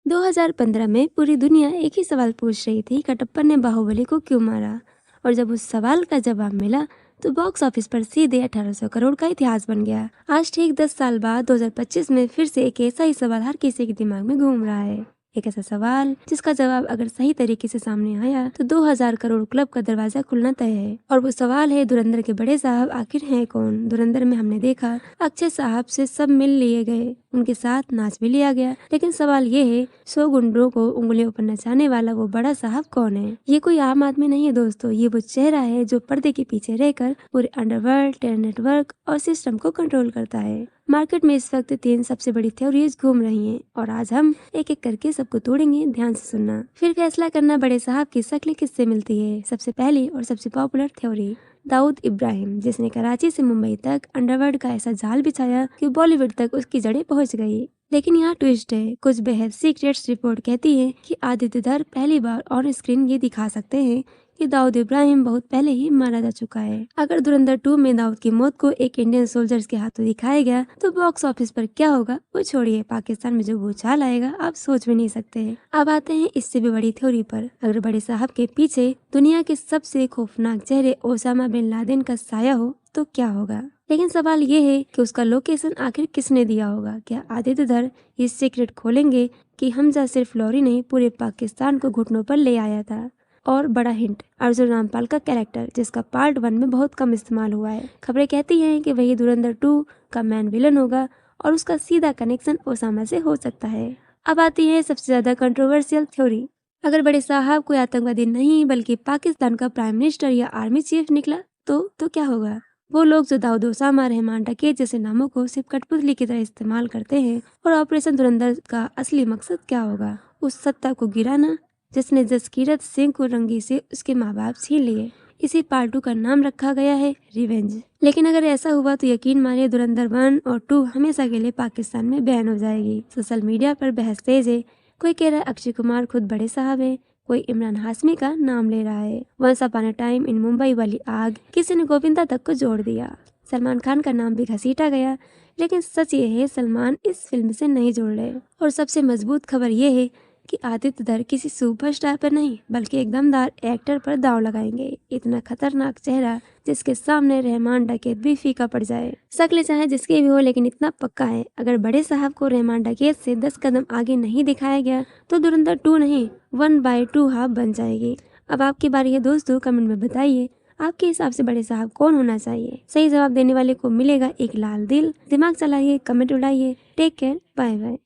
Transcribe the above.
2015 में पूरी दुनिया एक ही सवाल पूछ रही थी, कटप्पा ने बाहुबली को क्यों मारा। और जब उस सवाल का जवाब मिला तो बॉक्स ऑफिस पर सीधे 1800 करोड़ का इतिहास बन गया। आज ठीक 10 साल बाद 2025 में फिर से एक ऐसा ही सवाल हर किसी के दिमाग में घूम रहा है। एक ऐसा सवाल जिसका जवाब अगर सही तरीके से सामने आया तो 2000 करोड़ क्लब का दरवाजा खुलना तय है। और वो सवाल है, धुरंधर के बड़े साहब आखिर हैं कौन। धुरंधर में हमने देखा अक्षय साहब से सब मिल लिए गए, उनके साथ नाच भी लिया गया, लेकिन सवाल ये है 100 गुंडों को उंगलियों पर नचाने वाला वो बड़ा साहब कौन है। ये कोई आम आदमी नहीं है दोस्तों, ये वो चेहरा है जो पर्दे के पीछे रहकर पूरे अंडरवर्ल्ड, टेरर नेटवर्क और सिस्टम को कंट्रोल करता है। मार्केट में इस वक्त 3 सबसे बड़ी थ्योरीज घूम रही हैं और आज हम एक एक करके सबको तोड़ेंगे। ध्यान से सुनना, फिर फैसला करना बड़े साहब की शक्ल किससे मिलती है। सबसे पहली और सबसे पॉपुलर थ्योरी, दाऊद इब्राहिम, जिसने कराची से मुंबई तक अंडरवर्ल्ड का ऐसा जाल बिछाया कि बॉलीवुड तक उसकी जड़ें पहुंच गई। लेकिन यहाँ ट्विस्ट है, कुछ बेहद सीक्रेट्स रिपोर्ट कहती है कि आदित्य धर पहली बार ऑन स्क्रीन ये दिखा सकते हैं कि दाऊद इब्राहिम बहुत पहले ही मारा जा चुका है। अगर धुरंधर 2 में दाऊद की मौत को एक इंडियन सोल्जर्स के हाथों दिखाया गया तो बॉक्स ऑफिस पर क्या होगा वो छोड़िए, पाकिस्तान में जो भूचाल आएगा आप सोच भी नहीं सकते। अब आते हैं इससे भी बड़ी थ्योरी पर। अगर बड़े साहब के पीछे दुनिया के सबसे खौफनाक चेहरे ओसामा बिन लादेन का साया हो तो क्या होगा। लेकिन सवाल ये है कि उसका लोकेशन आखिर किसने दिया होगा। क्या आदित्य धर ये सीक्रेट खोलेंगे कि हमजा सिर्फ लॉरी नहीं पूरे पाकिस्तान को घुटनों पर ले आया था। और बड़ा हिंट, अर्जुन रामपाल का कैरेक्टर जिसका पार्ट 1 में बहुत कम इस्तेमाल हुआ है, खबरें कहती हैं कि वही धुरंधर 2 का मैन विलन होगा और उसका सीधा कनेक्शन ओसामा से हो सकता है। अब आती है सबसे ज्यादा कंट्रोवर्शियल थ्योरी, अगर बड़े साहब कोई आतंकवादी नहीं बल्कि पाकिस्तान का प्राइम मिनिस्टर या आर्मी चीफ निकला तो क्या होगा। वो लोग जो दाऊद, ओसामा, रहमान, डकैत जैसे नामों को सिर्फ कठपुतली की तरह इस्तेमाल करते हैं। और ऑपरेशन धुरंधर का असली मकसद क्या होगा, उस सत्ता को गिराना जिसने जसकीरत सिंह को रंगी से उसके माँ बाप छीन लिए। इसी पार्ट 2 का नाम रखा गया है रिवेंज। लेकिन अगर ऐसा हुआ तो यकीन मानिए धुरंधर 1 और 2 हमेशा के लिए पाकिस्तान में बैन हो जाएगी। सोशल मीडिया पर बहस तेज है, कोई कह रहा है अक्षय कुमार खुद बड़े साहब है, कोई इमरान हाशमी का नाम ले रहा है। Once upon a time in Mumbai वाली आग, किसी ने गोविंदा तक को जोड़ दिया। सलमान खान का नाम भी घसीटा गया, लेकिन सच ये है सलमान इस फिल्म से नहीं जुड़ रहे। और सबसे मजबूत खबर ये है कि आदित्य धर किसी सुपरस्टार पर नहीं बल्कि एक दमदार एक्टर पर दांव लगाएंगे। इतना खतरनाक चेहरा जिसके सामने रहमान डकैत भी फीका पड़ जाए। शक्ल चाहे जिसकी भी हो, लेकिन इतना पक्का है अगर बड़े साहब को रहमान डकैत से 10 कदम आगे नहीं दिखाया गया तो धुरंधर 2 नहीं 1/2 हाफ बन जाएगी। अब आपकी बारी है दोस्तों, कमेंट में बताइए आपके हिसाब से बड़े साहब कौन होना चाहिए। सही जवाब देने वाले को मिलेगा एक लाल दिल। दिमाग चलाइए, कमेंट उड़ाइए। Take care, bye bye.